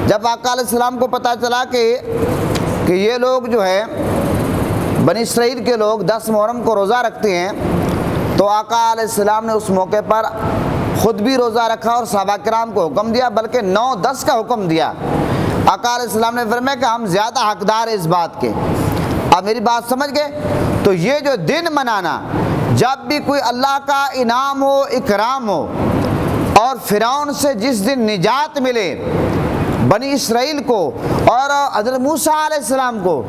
جب آقا علیہ السلام کو پتہ چلا کہ یہ لوگ جو ہے بنی اسرائیل کے لوگ 10 محرم کو روزہ رکھتے ہیں، تو آقا علیہ السلام نے اس موقع پر خود بھی روزہ رکھا اور صحابہ کرام کو حکم دیا، بلکہ 9-10 کا حکم دیا۔ آقا علیہ السلام نے فرمایا کہ ہم زیادہ حقدار ہیں اس بات کے۔ اب میری بات سمجھ گئے؟ تو یہ جو دن منانا، جب بھی کوئی اللہ کا انعام ہو، اکرام ہو، اور فرعون سے جس دن نجات ملے بنی اسرائیل کو اور حضرت موسیٰ علیہ السلام کو،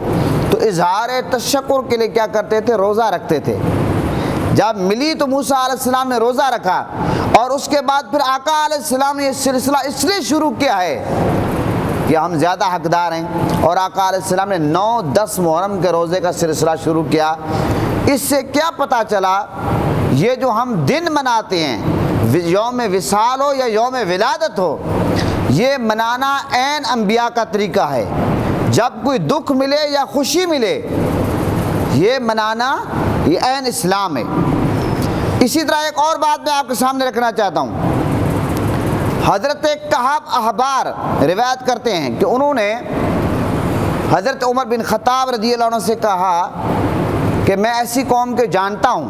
تو اظہار تشکر کے لیے کیا کرتے تھے؟ روزہ رکھتے تھے۔ جب ملی تو موسیٰ علیہ السلام نے روزہ رکھا، اور اس کے بعد پھر آقا علیہ السلام نے یہ سلسلہ اس لیے شروع کیا ہے کہ ہم زیادہ حقدار ہیں، اور آقا علیہ السلام نے 9-10 محرم کے روزے کا سلسلہ شروع کیا۔ اس سے کیا پتہ چلا؟ یہ جو ہم دن مناتے ہیں، یوم وصال ہو یا یوم ولادت ہو، یہ منانا عین انبیاء کا طریقہ ہے۔ جب کوئی دکھ ملے یا خوشی ملے، یہ منانا یہ عین اسلام ہے۔ اسی طرح ایک اور بات میں آپ کے سامنے رکھنا چاہتا ہوں۔ حضرت کعب احبار روایت کرتے ہیں کہ انہوں نے حضرت عمر بن خطاب رضی اللہ عنہ سے کہا کہ میں ایسی قوم کے جانتا ہوں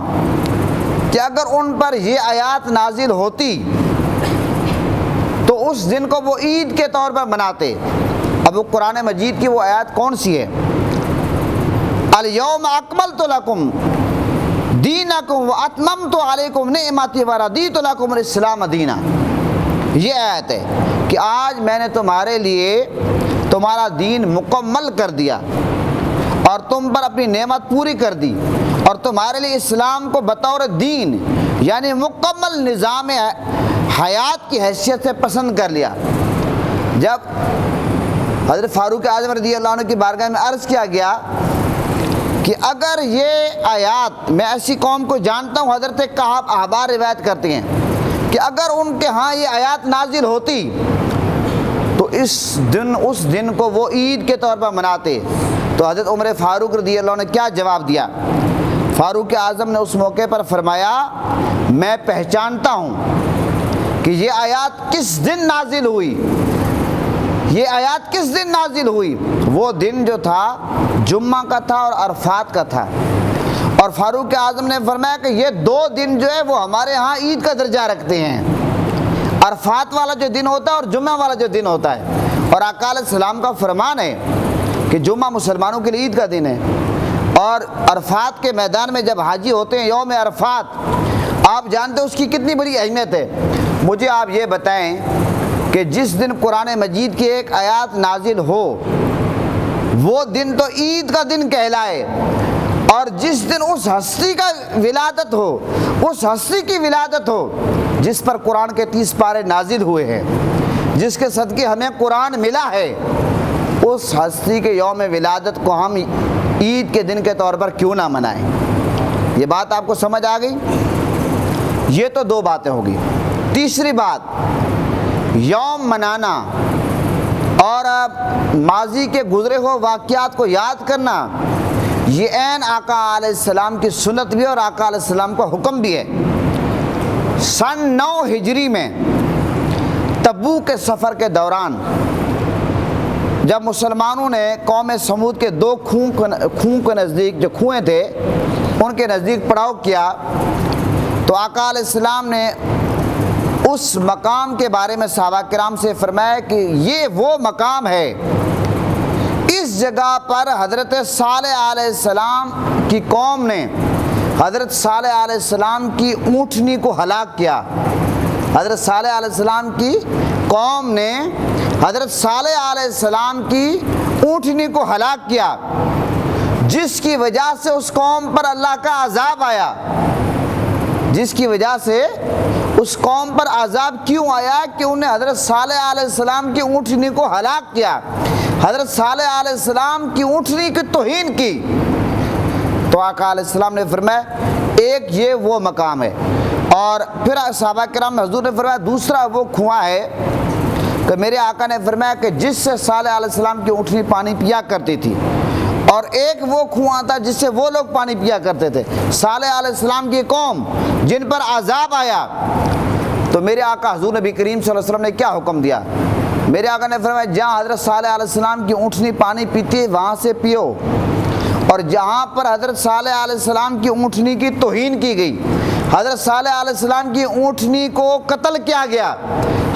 کہ اگر ان پر یہ آیات نازل ہوتی تو اس دن کو وہ عید کے طور پر مناتے۔ اب وہ قرآن مجید کی وہ آیات کون سی ہے؟ الیوم اکملت لکم دینکم واتممت علیکم نعمتی ورضیت لکم الاسلام دینا۔ یہ آیت ہے کہ آج میں نے تمہارے لیے تمہارا دین مکمل کر دیا اور تم پر اپنی نعمت پوری کر دی، اور تمہارے لیے اسلام کو بطور دین یعنی مکمل نظام حیات کی حیثیت سے پسند کر لیا۔ جب حضرت فاروق اعظم رضی اللہ عنہ کی بارگاہ میں عرض کیا گیا کہ اگر یہ آیات، میں ایسی قوم کو جانتا ہوں، حضرت کعب احبار روایت کرتے ہیں کہ اگر ان کے ہاں یہ آیات نازل ہوتی تو اس دن کو وہ عید کے طور پر مناتے، تو حضرت عمر فاروق رضی اللہ عنہ نے کیا جواب دیا؟ فاروق اعظم نے اس موقع پر فرمایا میں پہچانتا ہوں کہ یہ آیات کس دن نازل ہوئی، یہ آیات کس دن نازل ہوئی۔ وہ دن جو تھا جمعہ کا تھا اور عرفات کا تھا، اور فاروق اعظم نے فرمایا کہ یہ 2 دن جو ہے وہ ہمارے ہاں عید کا درجہ رکھتے ہیں، عرفات والا جو دن ہوتا ہے اور جمعہ والا جو دن ہوتا ہے۔ اور آقا علیہ السلام کا فرمان ہے کہ جمعہ مسلمانوں کے لیے عید کا دن ہے، اور عرفات کے میدان میں جب حاجی ہوتے ہیں یوم عرفات، آپ جانتے ہیں اس کی کتنی بڑی اہمیت ہے۔ مجھے آپ یہ بتائیں کہ جس دن قرآن مجید کی ایک آیات نازل ہو وہ دن تو عید کا دن کہلائے، اور جس دن اس ہستی کا ولادت ہو، اس ہستی کی ولادت ہو جس پر قرآن کے 30 پارے نازل ہوئے ہیں، جس کے صدقے ہمیں قرآن ملا ہے، اس ہستی کے یوم ولادت کو ہم عید کے دن کے طور پر کیوں نہ منائیں؟ یہ بات آپ کو سمجھ آ گئی؟ یہ تو 2 باتیں ہوگی۔ تیسری بات، یوم منانا اور ماضی کے گزرے ہوئے واقعات کو یاد کرنا، یہ عین آقا علیہ السلام کی سنت بھی ہے اور آقا علیہ السلام کا حکم بھی ہے۔ سن 9 ہجری میں تبوک کے سفر کے دوران جب مسلمانوں نے قوم سمود کے 2 خوں کے نزدیک، جو کنویں تھے ان کے نزدیک پڑاؤ کیا، تو آقا علیہ السلام نے اس مقام کے بارے میں صحابہ کرام سے فرمایا کہ یہ وہ مقام ہے، اس جگہ پر حضرت صالح علیہ السلام کی قوم نے حضرت صالح علیہ السلام کی اونٹنی کو ہلاک کیا۔ حضرت صالح علیہ السلام کی قوم نے حضرت صالح علیہ السلام کی اونٹنی کو ہلاک کیا، جس کی وجہ سے اس قوم پر اللہ کا عذاب آیا۔ جس کی وجہ سے اس قوم پر عذاب کیوں آیا؟ کہ انہیں حضرت صالح علیہ السلام کی اونٹنی کو ہلاک کیا، حضرت صالح علیہ السلام کی اونٹنی کی توہین کی۔ تو آقا علیہ السلام نے فرمایا ایک یہ وہ مقام ہے، اور پھر صحابہ کرام حضور نے فرمایا دوسرا وہ کنواں ہے کہ میرے آقا نے فرمایا کہ جس سے صالح علیہ السلام کی اونٹنی پانی پیا کرتی تھی، اور ایک وہ کنواں تھا جس سے وہ لوگ پانی پیا کرتے تھے، صالح علیہ السلام کی قوم جن پر عذاب آیا۔ تو میرے آقا حضور نبی کریم صلی اللہ علیہ وسلم نے کیا حکم دیا؟ میرے آقا نے فرمایا جہاں حضرت صالح علیہ السلام کی اونٹنی پانی پیتی ہے وہاں سے پیو، اور جہاں پر حضرت صالح علیہ السلام کی اونٹنی کی توہین کی گئی، حضرت صالح علیہ السلام کی اونٹنی کو قتل کیا گیا،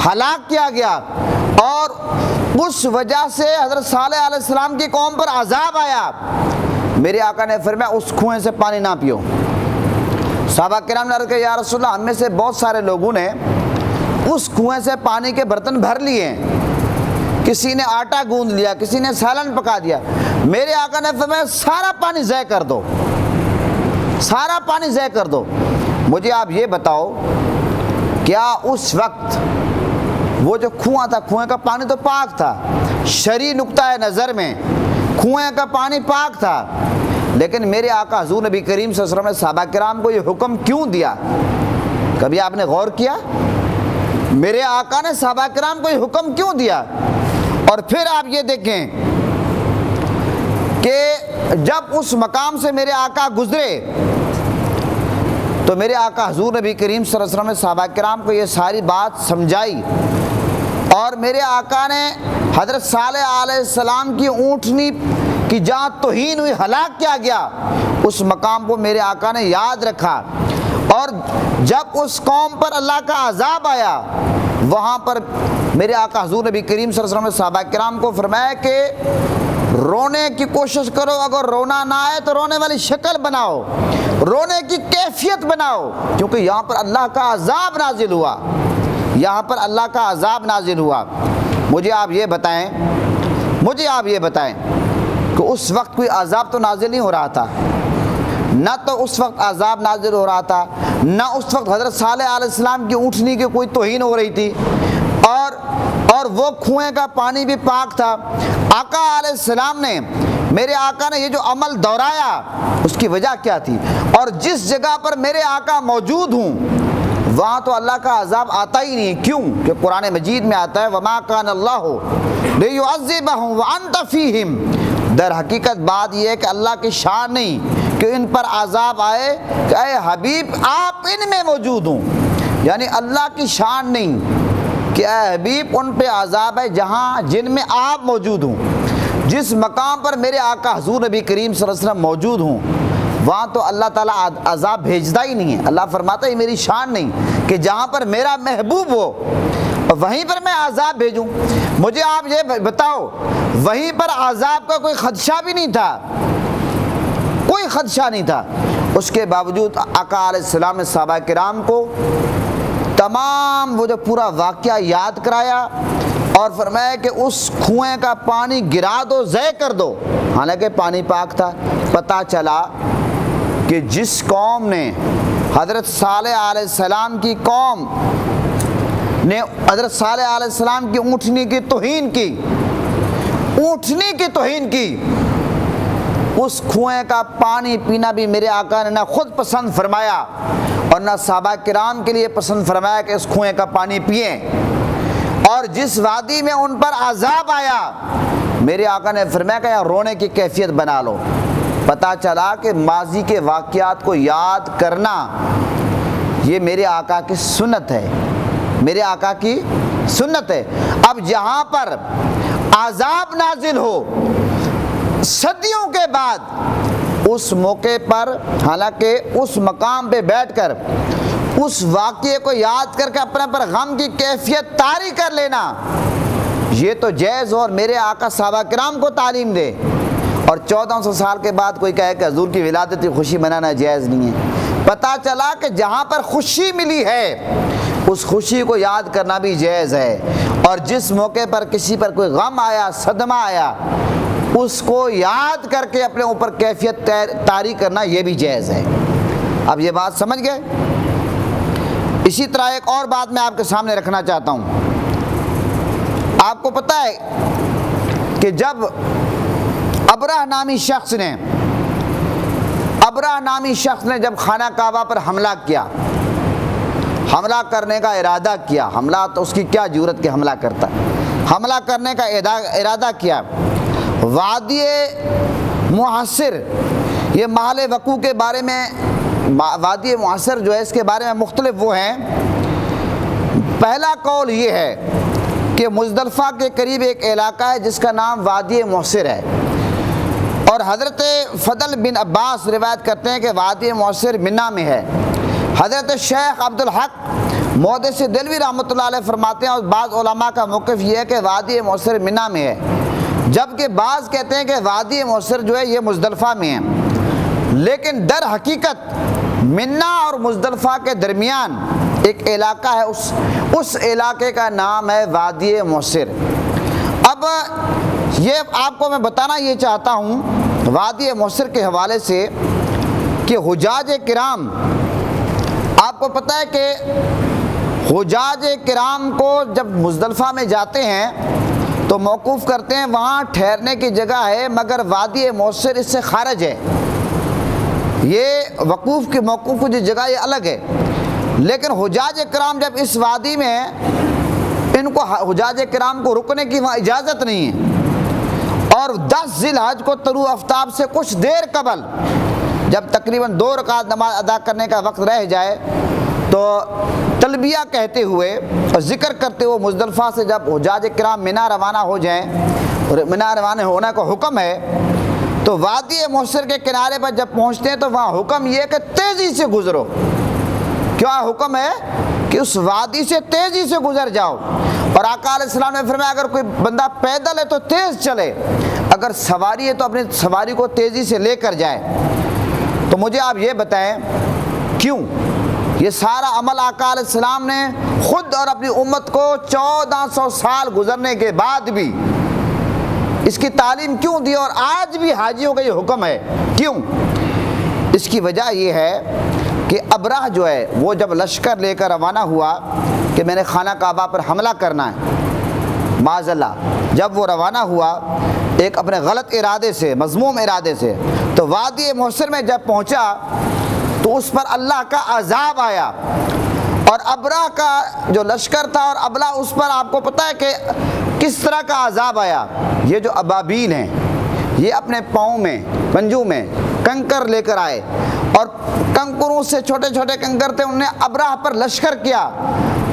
ہلاک کیا گیا، اور اس وجہ سے حضرت صالح علیہ السلام کی قوم پر عذاب آیا، میرے آقا نے فرمایا اس کنویں سے پانی نہ پیو۔ صحابہ کرام نے عرض کیا یا رسول اللہ ہم میں سے بہت سارے لوگوں نے اس کنویں سے پانی کے برتن بھر لیے، کسی نے آٹا گوندھ لیا، کسی نے سالن پکا دیا، میرے آقا نے فرمایا سارا پانی ضائع کر دو، سارا پانی ضائع کر دو۔ مجھے آپ یہ بتاؤ کیا اس وقت وہ جو کنواں تھا، کنویں کا پانی تو پاک تھا، شرعی نقطہ نظر میں کنویں کا پانی پاک تھا، لیکن میرے آقا حضور نبی کریم صلی اللہ علیہ وسلم نے صحابہ کرام کو یہ حکم کیوں دیا؟ کبھی آپ نے غور کیا؟ میرے آقا نے صحابہ کرام کو یہ حکم کیوں دیا؟ اور پھر آپ یہ دیکھیں کہ جب اس مقام سے میرے آقا گزرے تو میرے آقا حضور نبی کریم صلی اللہ علیہ وسلم نے صحابہ کرام کو یہ ساری بات سمجھائی، اور میرے آقا نے حضرت صالح علیہ السلام کی اونٹنی کی جہاں توہین ہوئی، ہلاک کیا گیا، اس مقام کو میرے آقا نے یاد رکھا، اور جب اس قوم پر اللہ کا عذاب آیا وہاں پر میرے آقا حضور نبی کریم صلی اللہ علیہ وسلم نے صحابہ کرام کو فرمایا کہ رونے کی کوشش کرو، اگر رونا نہ آئے تو رونے والی شکل بناؤ، رونے کی کیفیت بناؤ، کیونکہ یہاں پر اللہ کا عذاب نازل ہوا، یہاں پر اللہ کا عذاب نازل ہوا۔ مجھے آپ یہ بتائیں کہ اس وقت کوئی عذاب تو نازل نہیں ہو رہا تھا، نہ تو اس وقت عذاب نازل ہو رہا تھا، نہ اس وقت حضرت صالح علیہ السلام کی اونٹنی کی کوئی توہین ہو رہی تھی، اور وہ کنویں کا پانی بھی پاک تھا۔ آقا علیہ السلام نے، میرے آقا نے یہ جو عمل دہرایا اس کی وجہ کیا تھی؟ اور جس جگہ پر میرے آقا موجود ہوں وہاں تو اللہ کا عذاب آتا ہی نہیں، کیوں کہ قرآن مجید میں آتا ہے وَمَا كَانَ اللَّهُ لِيُعَذِّبَهُمْ وَأَنْتَ فِيهِمْ۔ در حقیقت بات یہ ہے کہ اللہ کی شان نہیں کہ ان پر عذاب آئے کہ اے حبیب آپ ان میں موجود ہوں، یعنی اللہ کی شان نہیں کہ اے حبیب ان پہ عذاب ہے جن میں آپ موجود ہوں۔ جس مقام پر میرے آقا حضور نبی کریم صلی اللہ علیہ وسلم موجود ہوں وہاں تو اللہ تعالیٰ عذاب بھیجتا ہی نہیں ہے۔ اللہ فرماتا ہے میری شان نہیں کہ جہاں پر میرا محبوب ہو وہیں پر میں عذاب بھیجوں۔ مجھے آپ یہ بتاؤ وہیں پر عذاب کا کوئی خدشہ بھی نہیں تھا، کوئی خدشہ نہیں تھا، اس کے باوجود آقا علیہ السلام نے صحابہ کرام کو تمام وہ جو پورا واقعہ یاد کرایا اور فرمایا کہ اس کنویں کا پانی گرا دو، ضائع کر دو، حالانکہ پانی پاک تھا۔ پتہ چلا کہ جس قوم نے حضرت صالح علیہ السلام کی قوم نے حضرت صالح علیہ السلام کی اونٹنی کی توہین کی، اونٹنی کی توہین کی، اس کنویں کا پانی پینا بھی میرے آقا نے نہ خود پسند فرمایا اور نہ صحابہ کرام کے لیے پسند فرمایا کہ اس کنویں کا پانی پئیں۔ اور جس وادی میں ان پر عذاب آیا میرے آقا نے فرمایا کہ رونے کی کیفیت بنا لو۔ پتہ چلا کہ ماضی کے واقعات کو یاد کرنا یہ میرے آقا کی سنت ہے، میرے آقا کی سنت ہے۔ اب جہاں پر عذاب نازل ہو صدیوں کے بعد اس موقع پر، حالانکہ اس مقام پہ بیٹھ کر اس واقعے کو یاد کر کے اپنے پر غم کی کیفیت طاری کر لینا یہ تو جائز ہو، اور میرے آقا صحابہ کرام کو تعلیم دے، اور 1400 سال کے بعد کوئی کہے کہ حضور کی ولادت کی خوشی منانا جائز نہیں ہے۔ پتہ چلا کہ جہاں پر خوشی ملی ہے اس خوشی کو یاد کرنا بھی جائز ہے، اور جس موقع پر کسی پر کوئی غم آیا، صدمہ آیا، اس کو یاد کر کے اپنے اوپر کیفیت طاری کرنا یہ بھی جائز ہے۔ اب یہ بات سمجھ گئے؟ اسی طرح ایک اور بات میں آپ کے سامنے رکھنا چاہتا ہوں۔ آپ کو پتہ ہے کہ جب ابرہ نامی شخص نے جب خانہ کعبہ پر حملہ کیا، حملہ کرنے کا ارادہ کیا، حملہ تو اس کی کیا جرأت کہ حملہ کرتا، حملہ کرنے کا ارادہ کیا، وادی محاصر، یہ محل وقوع کے بارے میں، وادی محاصر جو ہے اس کے بارے میں مختلف وہ ہیں۔ پہلا قول یہ ہے کہ مزدلفہ کے قریب ایک علاقہ ہے جس کا نام وادی محصر ہے، اور حضرت فضل بن عباس روایت کرتے ہیں کہ وادی محصر منی میں ہے۔ حضرت شیخ عبدالحق محدث دہلوی رحمۃ اللہ علیہ فرماتے ہیں، اور بعض علماء کا موقف یہ ہے کہ وادی محصر منی میں ہے، جبکہ بعض کہتے ہیں کہ وادی محصر جو ہے یہ مزدلفہ میں ہے، لیکن در حقیقت منی اور مزدلفہ کے درمیان ایک علاقہ ہے، اس علاقے کا نام ہے وادی محصر۔ اب یہ آپ کو میں بتانا یہ چاہتا ہوں وادی محصر کے حوالے سے کہ حجاج کرام، آپ کو پتہ ہے کہ حجاج کرام کو جب مزدلفہ میں جاتے ہیں تو موقوف کرتے ہیں، وہاں ٹھہرنے کی جگہ ہے، مگر وادی محصر اس سے خارج ہے، یہ وقوف کی موقوف کی جگہ یہ الگ ہے، لیکن حجاج کرام جب اس وادی میں ہیں، ان کو حجاج کرام کو رکنے کی وہاں اجازت نہیں ہے، اور 10 ذی الحج کو طلوع آفتاب سے کچھ دیر قبل جب تقریباً 2 رکعت نماز ادا کرنے کا وقت رہ جائے تو تلبیہ کہتے ہوئے اور ذکر کرتے ہوئے مزدلفہ سے جب حجاج کرام منی روانہ ہو جائیں، اور منی روانہ ہونے کا حکم ہے، تو وادی محصر کے کنارے پر جب پہنچتے ہیں تو وہاں حکم یہ کہ تیزی سے گزرو۔ کیا حکم ہے؟ کہ اس وادی سے تیزی سے گزر جاؤ، اور آقا علیہ السلام نے فرمایا اگر کوئی بندہ پیدل ہے تو تیز چلے، اگر سواری ہے تو اپنی سواری کو تیزی سے لے کر جائے۔ تو مجھے آپ یہ بتائیں کیوں یہ سارا عمل آقا علیہ السلام نے خود اور اپنی امت کو 1400 سال گزرنے کے بعد بھی اس کی تعلیم کیوں دی، اور آج بھی حاجیوں کا یہ حکم ہے؟ کیوں؟ اس کی وجہ یہ ہے کہ ابرہ جو ہے وہ جب لشکر لے کر روانہ ہوا کہ میں نے خانہ کعبہ پر حملہ کرنا ہے، معاذ اللہ، جب وہ روانہ ہوا ایک اپنے غلط ارادے سے، مذموم ارادے سے، تو وادی محصر میں جب پہنچا تو اس پر اللہ کا عذاب آیا، اور ابرہ کا جو لشکر تھا اور ابلہ اس پر آپ کو پتہ ہے کہ کس طرح کا عذاب آیا۔ یہ جو ابابیل ہیں یہ اپنے پاؤں میں، پنجوں میں کنکر لے کر آئے، اور کنکروں سے چھوٹے چھوٹے کنکر تھے، انہوں نے ابرہ پر لشکر کیا،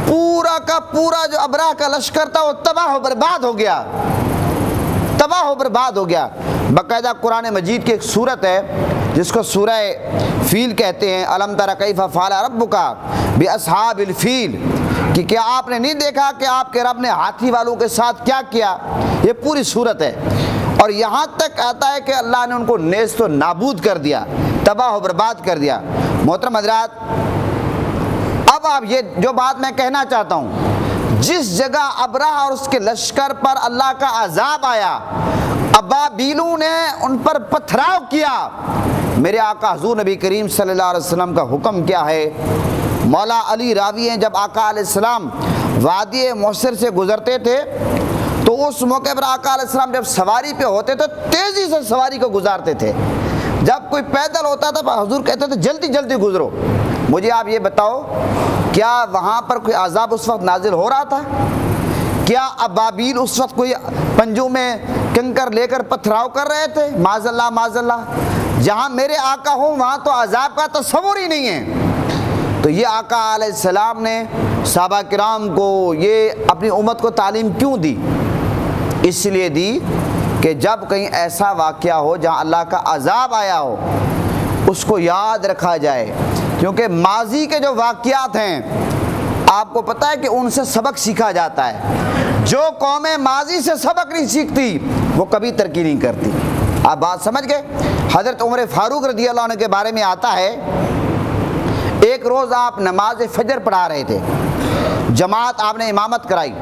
پورا کا پورا جو ابرہ کا لشکر تھا وہ تباہ و برباد ہو گیا، تباہ و برباد ہو گیا۔ باقاعدہ قرآن مجید کی ایک صورت ہے جس کو سورہ فیل کہتے ہیں، الم تر کیف فعل ربک باصحاب الفیل، کہ کیا آپ نے نہیں دیکھا کہ آپ کے رب نے ہاتھی والوں کے ساتھ کیا کیا؟ یہ پوری صورت ہے، اور یہاں تک آتا ہے کہ اللہ نے ان کو نیست و نابود کر دیا، تباہ و برباد کر دیا۔ محترم حضرات، اب آپ یہ جو بات میں کہنا چاہتا ہوں، جس جگہ ابرہ اور اس کے لشکر پر اللہ کا عذاب آیا، ابابیلوں نے ان پر پتھراؤ کیا، میرے آقا حضور نبی کریم صلی اللہ علیہ وسلم کا حکم کیا ہے؟ مولا علی راوی ہیں جب آقا علیہ السلام وادی محصر سے گزرتے تھے تو اس موقع پر آقا علیہ السلام جب سواری پہ ہوتے تو تیزی سے سواری کو گزارتے تھے، جب کوئی پیدل ہوتا تھا حضور کہتے تھے جلدی جلدی گزرو۔ مجھے آپ یہ بتاؤ کیا وہاں پر کوئی عذاب اس وقت نازل ہو رہا تھا؟ کیا ابابیل اس وقت کوئی پنجوں میں کنکر لے کر پتھراؤ کر رہے تھے؟ معاذ اللہ معاذ اللہ، جہاں میرے آقا ہوں وہاں تو عذاب کا تصور ہی نہیں ہے۔ تو یہ آقا علیہ السلام نے صحابہ کرام کو، یہ اپنی امت کو تعلیم کیوں دی؟ اس لیے دی کہ جب کہیں ایسا واقعہ ہو جہاں اللہ کا عذاب آیا ہو اس کو یاد رکھا جائے، کیونکہ ماضی کے جو واقعات ہیں آپ کو پتہ ہے کہ ان سے سبق سیکھا جاتا ہے۔ جو قومیں ماضی سے سبق نہیں سیکھتی وہ کبھی ترقی نہیں کرتی۔ آپ بات سمجھ گئے؟ حضرت عمر فاروق رضی اللہ عنہ کے بارے میں آتا ہے، ایک روز آپ نماز فجر پڑھا رہے تھے، جماعت آپ نے امامت کرائی،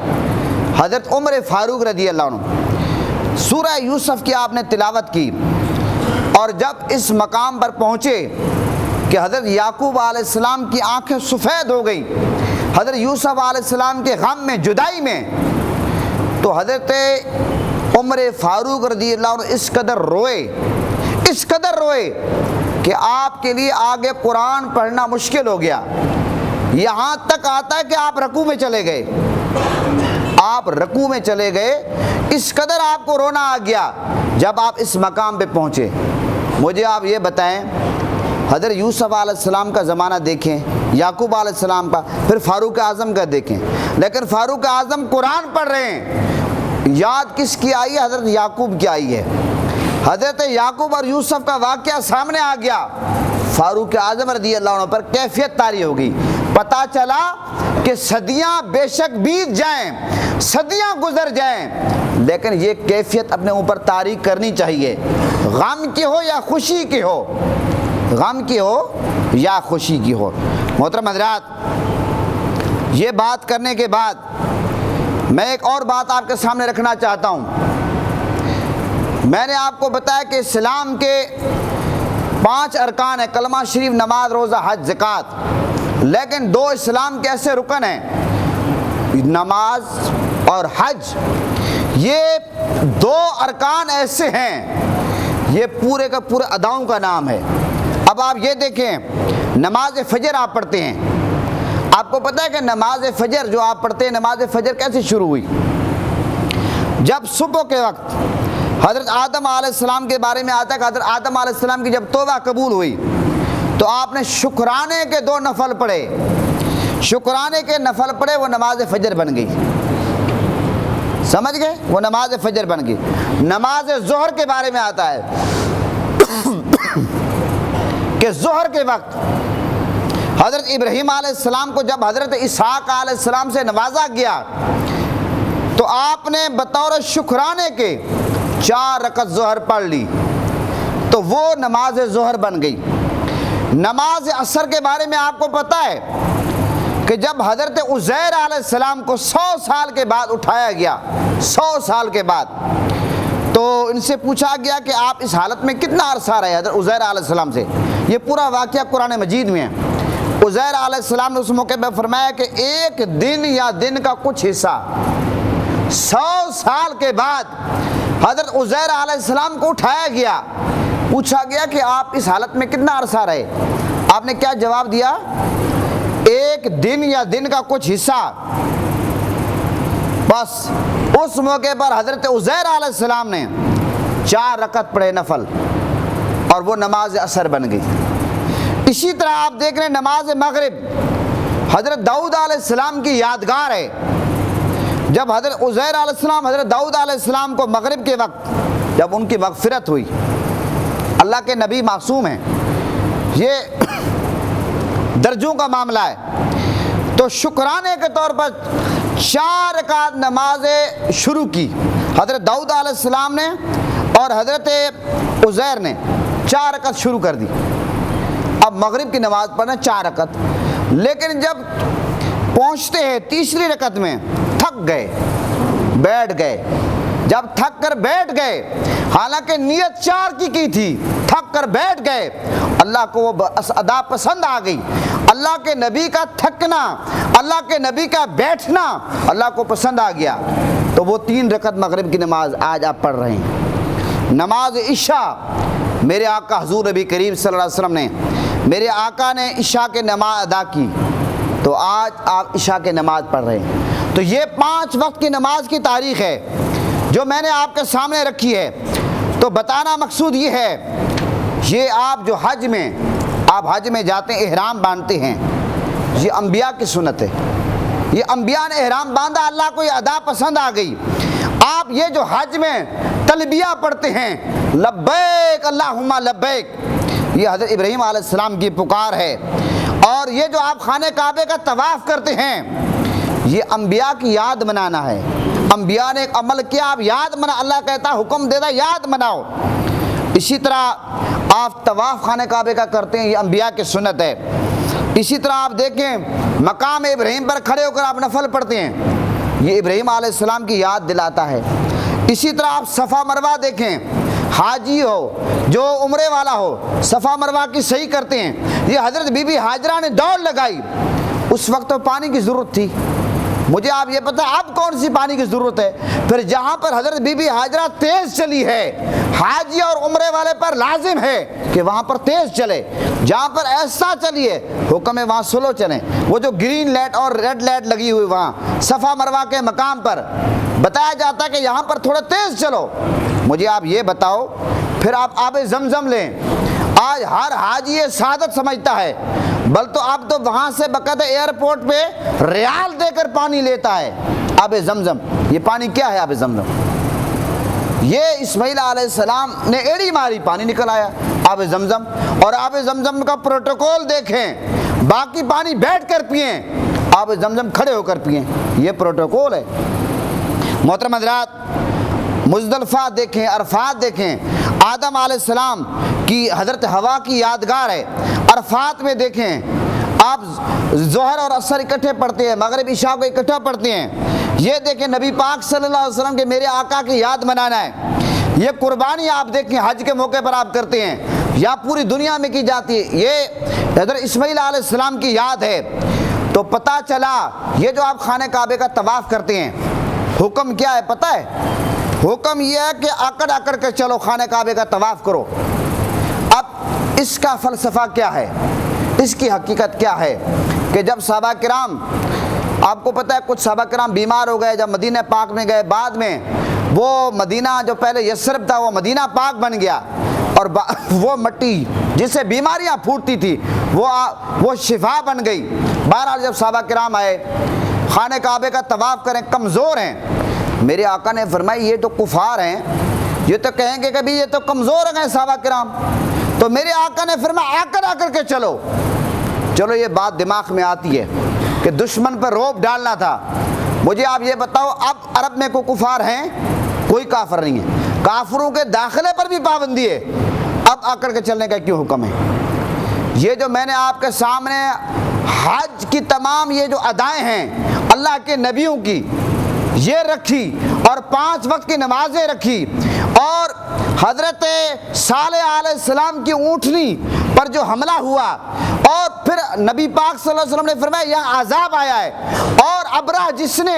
حضرت عمر فاروق رضی اللہ عنہ سورہ یوسف کی آپ نے تلاوت کی، اور جب اس مقام پر پہنچے کہ حضرت یعقوب علیہ السلام کی آنکھیں سفید ہو گئیں حضرت یوسف علیہ السلام کے غم میں، جدائی میں، تو حضرت عمر فاروق رضی اللہ عنہ اس قدر روئے کہ آپ کے لیے آگے قرآن پڑھنا مشکل ہو گیا۔ یہاں تک آتا ہے کہ آپ رکوع میں چلے گئے، اس قدر آپ کو رونا آ گیا جب آپ اس مقام پہ پہنچے۔ مجھے آپ یہ بتائیں، حضرت یوسف علیہ السلام کا زمانہ دیکھیں، یعقوب علیہ السلام کا، پھر فاروق اعظم کا دیکھیں، لیکن فاروق اعظم قرآن پڑھ رہے ہیں، یاد کس کی آئی ہے؟ حضرت یعقوب کی آئی ہے۔ حضرت یعقوب اور یوسف کا واقعہ سامنے آ گیا، فاروق اعظم رضی اللہ عنہ پر کیفیت طاری ہو گئی، پتہ چلا کہ صدیاں بے شک بیت جائیں، صدیاں گزر جائیں، لیکن یہ کیفیت اپنے اوپر طاری کرنی چاہیے، غم کی ہو یا خوشی کی ہو، غم کی ہو یا خوشی کی ہو۔ محترم حضرات، یہ بات کرنے کے بعد میں ایک اور بات آپ کے سامنے رکھنا چاہتا ہوں۔ میں نے آپ کو بتایا کہ اسلام کے 5 ارکان ہیں، کلمہ شریف، نماز، روزہ، حج، زکوٰۃ، لیکن 2 اسلام کے ایسے رکن ہیں، نماز اور حج، یہ 2 ارکان ایسے ہیں، یہ پورے کا پورا اداؤں کا نام ہے۔ اب آپ یہ دیکھیں، نماز فجر آپ پڑھتے ہیں، آپ کو پتہ ہے کہ نماز فجر جو آپ پڑھتے ہیں، نماز فجر کیسے شروع ہوئی؟ جب صبح کے وقت حضرت آدم علیہ السلام کے بارے میں آتا ہے کہ حضرت آدم علیہ السلام کی جب توبہ قبول ہوئی تو آپ نے شکرانے کے 2 نفل پڑھے، شکرانے کے نفل پڑھے، وہ نماز فجر بن گئی، سمجھ گئے؟ وہ نماز فجر بن گئی۔ نماز ظہر کے بارے میں آتا ہے کہ ظہر کے وقت حضرت ابراہیم علیہ السلام کو جب حضرت اسحاق علیہ السلام سے نوازا گیا تو آپ نے بطور شکرانے کے 4 رکعت ظہر پڑھ لی، تو وہ نماز ظہر بن گئی۔ نماز عصر کے بارے میں آپ کو پتہ ہے کہ جب حضرت عزیر علیہ السلام کو 100 سال کے بعد اٹھایا گیا، 100 سال کے بعد، تو ان سے پوچھا گیا کہ آپ اس حالت میں کتنا عرصہ رہے حضرت عزیر علیہ السلام سے؟ یہ پورا واقعہ قرآن مجید میں ہے۔ عزیر علیہ السلام نے اس موقع پہ فرمایا کہ 1 دن یا دن کا کچھ حصہ۔ 100 سال کے بعد حضرت عزیر علیہ السلام کو اٹھایا گیا، پوچھا گیا کہ آپ اس حالت میں کتنا عرصہ رہے؟ آپ نے کیا جواب دیا؟ 1 دن یا دن کا کچھ حصہ۔ بس اس موقع پر حضرت عزیر علیہ السلام نے 4 رکعت پڑھے نفل، اور وہ نماز عصر بن گئی۔ اسی طرح آپ دیکھ رہے ہیں نماز مغرب، حضرت داؤد علیہ السلام کی یادگار ہے۔ جب حضرت عزیر علیہ السلام حضرت داؤد علیہ السلام کو مغرب کے وقت جب ان کی مغفرت ہوئی، اللہ کے نبی معصوم ہیں، یہ درجوں کا معاملہ ہے، تو شکرانے کے طور پر 4 رکعت نماز شروع کی حضرت داؤد علیہ السلام نے، اور حضرت عزیر نے 4 رکعت شروع کر دی۔ اب مغرب کی نماز پڑھنا 4 رکعت، لیکن جب پہنچتے ہیں تیسری رکعت میں تھک گئے، بیٹھ گئے۔ جب تھک کر بیٹھ گئے، حالانکہ نیت 4 کی تھی، تھک کر بیٹھ گئے، اللہ کو وہ ادا پسند آ گئی۔ اللہ کے نبی کا تھکنا، اللہ کے نبی کا بیٹھنا اللہ کو پسند آ گیا، تو وہ 3 رکعت مغرب کی نماز آج آپ پڑھ رہے ہیں۔ نماز عشاء، میرے آقا حضور نبی کریم صلی اللہ علیہ وسلم نے، میرے آقا نے عشاء کی نماز ادا کی، تو آج آپ عشاء کی نماز پڑھ رہے ہیں۔ تو یہ 5 وقت کی نماز کی تاریخ ہے جو میں نے آپ کے سامنے رکھی ہے۔ تو بتانا مقصود یہ ہے، یہ آپ جو حج میں جاتے ہیں، احرام باندھتے ہیں، یہ انبیاء کی سنت ہے، یہ انبیاء نے احرام باندھا، اللہ کو یہ ادا پسند آ گئی۔ آپ یہ جو حج میں تلبیہ پڑھتے ہیں، لبیک اللہم لبیک، یہ حضرت ابراہیم علیہ السلام کی پکار ہے، اور یہ جو آپ خانہ کعبے کا طواف کرتے ہیں، یہ انبیاء کی یاد منانا ہے۔ انبیاء نے ایک عمل کیا، آپ یاد منا، اللہ کہتا حکم دے دا یاد مناؤ۔ اسی طرح آپ طواف خانہ کعبے کا کرتے ہیں، یہ انبیاء کی سنت ہے۔ اسی طرح آپ دیکھیں مقام ابراہیم پر کھڑے ہو کر آپ نفل پڑھتے ہیں، یہ ابراہیم علیہ السلام کی یاد دلاتا ہے۔ اسی طرح آپ صفا مروہ دیکھیں، حاجی ہو جو عمرے والا ہو، صفا مروہ کی صحیح کرتے ہیں، یہ حضرت بی بی ہاجرہ نے دوڑ لگائی، اس وقت تو پانی کی ضرورت تھی، مجھے آپ یہ پتہ اب کون سی پانی کی ضرورت ہے؟ پھر جہاں پر حضرت بی بی ہاجرہ تیز چلی ہے، حاجی اور عمرے والے پر لازم ہے کہ وہاں پر تیز چلے، جہاں پر ایسا چلیے حکم ہے وہاں سلو چلیں۔ وہ جو گرین لائٹ اور ریڈ لائٹ لگی ہوئی وہاں صفا مروہ کے مقام پر بتایا جاتا ہے کہ یہاں پر تھوڑا تیز چلو۔ مجھے آپ یہ بتاؤ، پھر آپ آب زمزم لیں، آج ہر حاجی سعادت سمجھتا ہے، بل تو اب تو وہاں سے باقاعدہ ایئرپورٹ پہ ریال دے کر پانی لیتا ہے آب زمزم۔ یہ پانی کیا ہے؟ آب زمزم۔ یہ اسماعیل علیہ السلام نے ایڑی ماری، پانی نکل آیا آب زمزم۔ اور آب زمزم کا پروٹوکول دیکھیں، باقی پانی بیٹھ کر پئیں، آب زمزم کھڑے ہو کر پئیں، یہ پروٹوکول ہے۔ محترم حضرات، مزدلفہ دیکھیں، عرفات دیکھیں، آدم علیہ السلام کی حضرت حوا کی یادگار ہے۔ عرفات میں دیکھیں، آپ ظہر اور عصر اکٹھے پڑھتے ہیں، مغرب عشاء کو اکٹھا پڑھتے ہیں۔ یہ دیکھیں نبی پاک صلی اللہ علیہ وسلم کے میرے آقا کی یاد منانا ہے۔ یہ قربانی آپ دیکھیں حج کے موقع پر آپ کرتے ہیں یا پوری دنیا میں کی جاتی ہے، یہ حضرت اسماعیل علیہ السلام کی یاد ہے۔ تو پتہ چلا یہ جو آپ خانہ کعبے کا طواف کرتے ہیں، حکم کیا ہے پتہ ہے؟ حکم یہ ہے کہ آکڑ آکڑ کے چلو، خانہ کعبے کا طواف کرو۔ اب اس کا فلسفہ کیا ہے، اس کی حقیقت کیا ہے کہ جب صحابہ کرام، آپ کو پتہ ہے کچھ صحابہ کرام بیمار ہو گئے، جب مدینہ پاک میں گئے، بعد میں وہ مدینہ جو پہلے یثرب تھا وہ مدینہ پاک بن گیا، اور وہ مٹی جس سے بیماریاں پھوٹتی تھی وہ شفا بن گئی۔ بہرحال جب صحابہ کرام آئے، خانہ کعبے کا طواف کریں، کمزور ہیں، میرے آقا نے فرمایا یہ تو کفار ہیں، یہ تو کہیں گے کبھی یہ تو کمزور ہیں صحابہ کرام۔ تو میرے آقا نے فرمایا آ کر کے چلو۔ چلو یہ بات دماغ میں آتی ہے کہ دشمن پر روب ڈالنا تھا۔ مجھے آپ یہ بتاؤ، اب عرب میں کوئی کفار ہیں؟ کوئی کافر نہیں ہے، کافروں کے داخلے پر بھی پابندی ہے، اب آ کر کے چلنے کا کیوں حکم ہے؟ یہ جو میں نے آپ کے سامنے حج کی تمام یہ جو ادائیں ہیں اللہ کے نبیوں کی، یہ رکھی، اور 5 وقت کی نمازیں رکھی، اور حضرت صالح علیہ السلام کی اونٹنی پر جو حملہ ہوا، اور پھر نبی پاک صلی اللہ علیہ وسلم نے فرمایا یہاں عذاب آیا ہے، اور ابرہ جس نے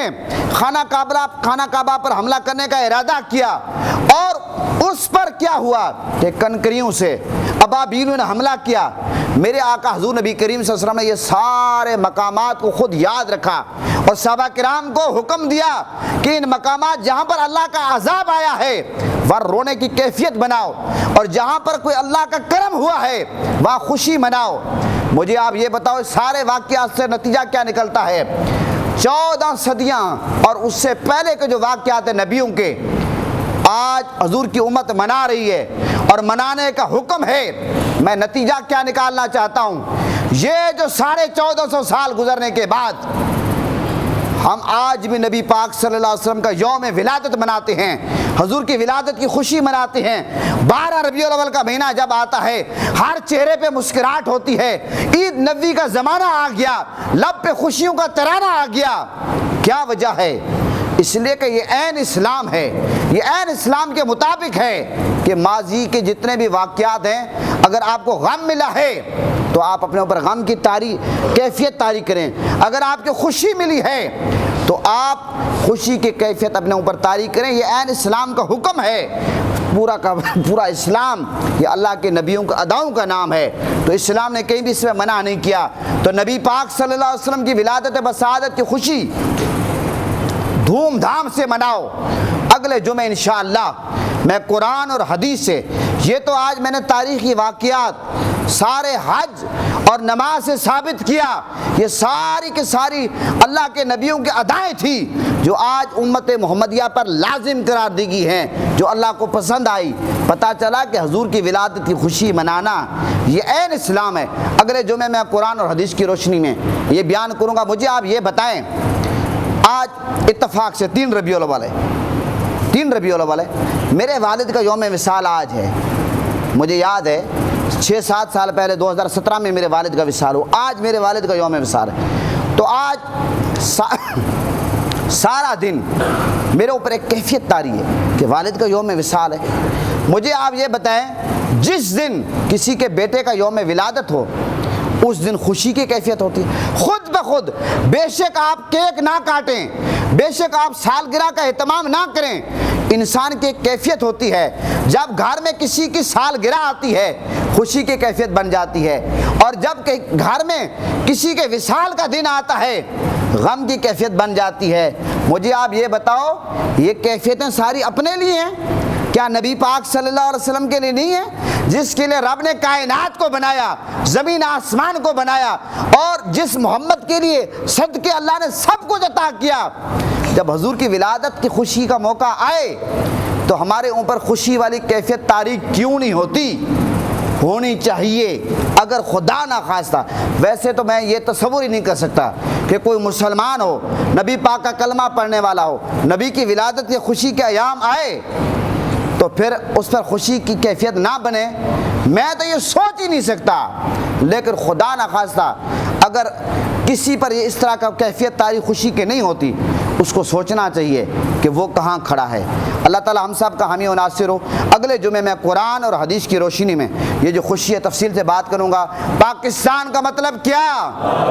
خانہ کعبہ پر حملہ کرنے کا ارادہ کیا، اور اس پر کیا ہوا کہ کنکریوں سے ابابیلوں نے حملہ کیا۔ میرے آقا حضور نبی کریم صلی اللہ علیہ وسلم نے یہ سارے مقامات کو خود یاد رکھا، اور صحابہ کرام کو حکم دیا کہ ان مقامات جہاں پر اللہ کا عذاب آیا ہے وہاں رونے کی کیفیت بناؤ، اور جہاں پر کوئی اللہ کا کرم ہوا ہے وہاں خوشی مناؤ۔ مجھے آپ یہ بتاؤ سارے واقعات سے نتیجہ کیا نکلتا ہے؟ 14 صدیاں اور اس سے پہلے کے جو واقعات ہیں نبیوں کے، آج حضور کی امت منا رہی ہے اور منانے کا حکم ہے۔ میں نتیجہ کیا نکالنا چاہتا ہوں، یہ جو 1450 سال گزرنے کے بعد ہم آج بھی نبی پاک صلی اللہ علیہ وسلم کا یوم ولادت مناتے ہیں، حضور کی ولادت کی خوشی مناتے ہیں۔ 12 ربیع الاول کا مہینہ جب آتا ہے ہر چہرے پہ مسکراہٹ ہوتی ہے، عید نبوی کا زمانہ آ گیا، لب پہ خوشیوں کا ترانہ آ گیا۔ کیا وجہ ہے؟ اس لیے کہ یہ عین اسلام ہے، یہ عین اسلام کے مطابق ہے کہ ماضی کے جتنے بھی واقعات ہیں، اگر آپ کو غم ملا ہے تو آپ اپنے اوپر غم کی کیفیت طاری کریں، اگر آپ کو خوشی ملی ہے تو آپ خوشی کی کیفیت اپنے اوپر طاری کریں۔ یہ عین اسلام کا حکم ہے، پورا کا پورا اسلام یہ اللہ کے نبیوں کا اداؤں کا نام ہے، تو اسلام نے کہیں بھی اس میں منع نہیں کیا۔ تو نبی پاک صلی اللہ علیہ وسلم کی ولادت بسعادت کی خوشی دھوم دھام سے مناؤ۔ اگلے جمعے انشاءاللہ میں قرآن اور حدیث سے، یہ تو آج میں نے تاریخی واقعات سارے حج اور نماز سے ثابت کیا، یہ ساری کی ساری اللہ کے نبیوں کے ادائیں تھی جو آج امت محمدیہ پر لازم قرار دی گئی ہیں، جو اللہ کو پسند آئی۔ پتہ چلا کہ حضور کی ولادت کی خوشی منانا یہ عین اسلام ہے۔ اگلے جمعے میں قرآن اور حدیث کی روشنی میں یہ بیان کروں گا۔ مجھے آپ یہ بتائیں، آج اتفاق سے 3 ربیع الاول ہے، 3 ربیع الاول ہے، میرے والد کا یوم وصال آج ہے۔ مجھے یاد ہے 6-7 سال پہلے 2017 میں میرے والد کا وصال ہوا، آج میرے والد کا یوم وصال ہے۔ تو آج سارا دن میرے اوپر ایک کیفیت طاری ہے کہ والد کا یوم وصال ہے۔ مجھے آپ یہ بتائیں، جس دن کسی کے بیٹے کا یوم ولادت ہو اس دن خوشی کی کیفیت ہوتی ہے خود بخود۔ بے شک آپ کیک نہ کاٹیں، بے شک آپ سالگرہ کا اہتمام نہ کریں، انسان کی ایک کیفیت ہوتی ہے، جب گھر میں کسی کی سالگرہ آتی ہے خوشی کی کیفیت بن جاتی ہے، اور جب کہ گھر میں کسی کے وصال کا دن آتا ہے غم کی کیفیت بن جاتی ہے۔ مجھے آپ یہ بتاؤ، یہ کیفیتیں ساری اپنے لیے ہیں؟ کیا نبی پاک صلی اللہ علیہ وسلم کے لیے نہیں ہے؟ جس کے لیے رب نے کائنات کو بنایا، زمین آسمان کو بنایا، اور جس محمد کے لیے صدقے اللہ نے سب کچھ عطا کیا، جب حضور کی ولادت کی خوشی کا موقع آئے تو ہمارے اوپر خوشی والی کیفیت طاری کیوں نہیں ہوتی؟ ہونی چاہیے اگر خدا نہ خواستہ۔ ویسے تو میں یہ تصور ہی نہیں کر سکتا کہ کوئی مسلمان ہو، نبی پاک کا کلمہ پڑھنے والا ہو، نبی کی ولادت یا خوشی کے ایام آئے تو پھر اس پر خوشی کی کیفیت نہ بنے، میں تو یہ سوچ ہی نہیں سکتا۔ لیکن خدا نہ خواستہ اگر کسی پر یہ اس طرح کا کیفیت طاری خوشی کے نہیں ہوتی، اس کو سوچنا چاہیے کہ وہ کہاں کھڑا ہے۔ اللہ تعالی ہم سب کا حامی و ناصر ہو۔ اگلے جمعے میں قرآن اور حدیث کی روشنی میں یہ جو خوشی ہے تفصیل سے بات کروں گا۔ پاکستان کا مطلب کیا؟